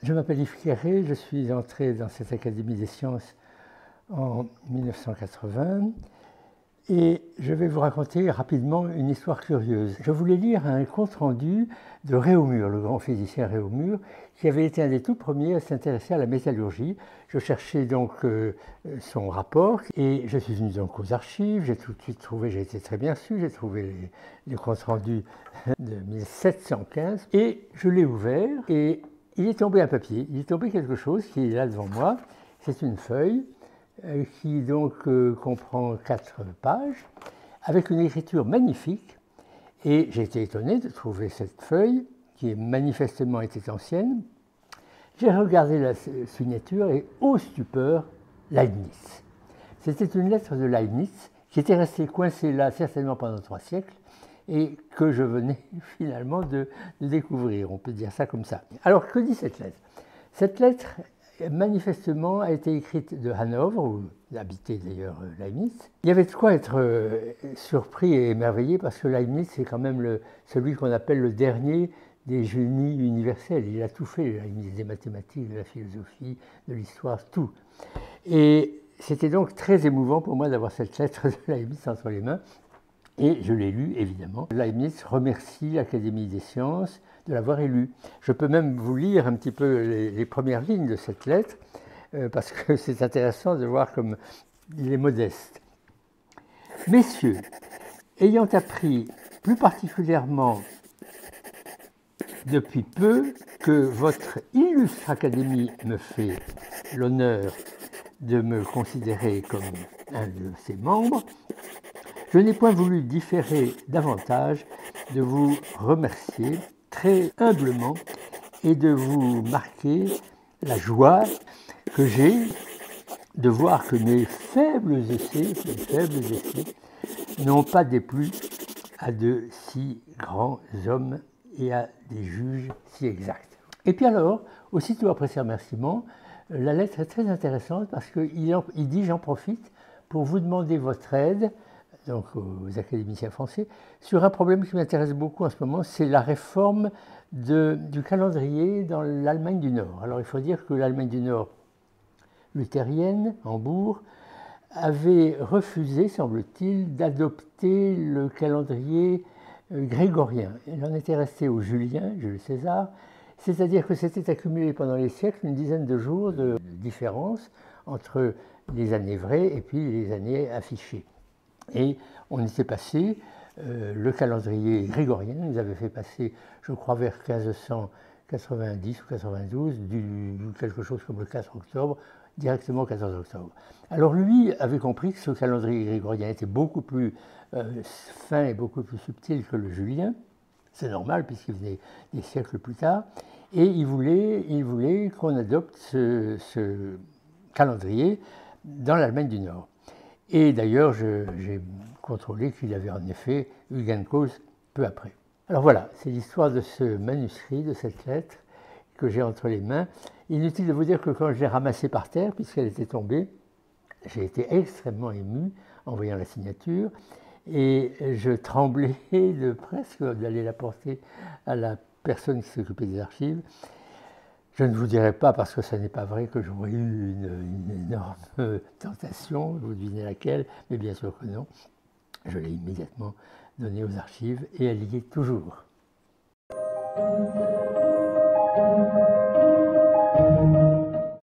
Je m'appelle Yves Quéré, je suis entré dans cette Académie des sciences en 1980 et je vais vous raconter rapidement une histoire curieuse. Je voulais lire un compte-rendu de Réaumur, le grand physicien Réaumur, qui avait été un des tout premiers à s'intéresser à la métallurgie. Je cherchais donc son rapport et je suis venu donc aux archives, j'ai tout de suite trouvé, j'ai été très bien reçu, j'ai trouvé les comptes rendus de 1715 et je l'ai ouvert et il est tombé un papier, il est tombé quelque chose qui est là devant moi, c'est une feuille qui donc comprend 4 pages, avec une écriture magnifique. Et j'ai été étonné de trouver cette feuille, qui manifestement était ancienne. J'ai regardé la signature et, ô stupeur, Leibniz. C'était une lettre de Leibniz qui était restée coincée là certainement pendant 3 siècles et que je venais finalement de découvrir, on peut dire ça comme ça. Alors que dit cette lettre? Cette lettre manifestement a été écrite de Hanovre, où habitait d'ailleurs Leibniz. Il y avait de quoi être surpris et émerveillé parce que Leibniz, c'est quand même celui qu'on appelle le dernier des génies universels. Il a tout fait, Leibniz, des mathématiques, de la philosophie, de l'histoire, tout. Et c'était donc très émouvant pour moi d'avoir cette lettre de Leibniz entre les mains. Et je l'ai lu, évidemment. Leibniz remercie l'Académie des sciences de l'avoir élu. Je peux même vous lire un petit peu les premières lignes de cette lettre, parce que c'est intéressant de voir comme il est modeste. Messieurs, ayant appris plus particulièrement depuis peu que votre illustre Académie me fait l'honneur de me considérer comme un de ses membres, je n'ai point voulu différer davantage de vous remercier très humblement et de vous marquer la joie que j'ai de voir que mes faibles essais n'ont pas déplu à de si grands hommes et à des juges si exacts. Et puis alors, aussitôt après ces remerciements, la lettre est très intéressante parce qu'il dit « J'en profite pour vous demander votre aide » donc aux académiciens français, sur un problème qui m'intéresse beaucoup en ce moment, c'est la réforme du calendrier dans l'Allemagne du Nord. Alors il faut dire que l'Allemagne du Nord luthérienne, Hambourg, avait refusé, semble-t-il, d'adopter le calendrier grégorien. Elle en était restée au Julien, Jules César, c'est-à-dire que s'était accumulé pendant les siècles une dizaine de jours de différence entre les années vraies et puis les années affichées. Et on était passé, le calendrier grégorien nous avait fait passer, je crois, vers 1590 ou 92, quelque chose comme le 4 octobre, directement au 14 octobre. Alors lui avait compris que ce calendrier grégorien était beaucoup plus fin et beaucoup plus subtil que le julien. C'est normal puisqu'il venait des siècles plus tard. Et il voulait qu'on adopte ce calendrier dans l'Allemagne du Nord. Et d'ailleurs, j'ai contrôlé qu'il avait en effet eu gain de cause peu après. Alors voilà, c'est l'histoire de ce manuscrit, de cette lettre que j'ai entre les mains. Inutile de vous dire que quand je l'ai ramassée par terre, puisqu'elle était tombée, j'ai été extrêmement ému en voyant la signature et je tremblais presque d'aller la porter à la personne qui s'occupait des archives. Je ne vous dirai pas, parce que ce n'est pas vrai, que j'aurais eu une énorme tentation, vous devinez laquelle, mais bien sûr que non. Je l'ai immédiatement donnée aux archives et elle y est toujours.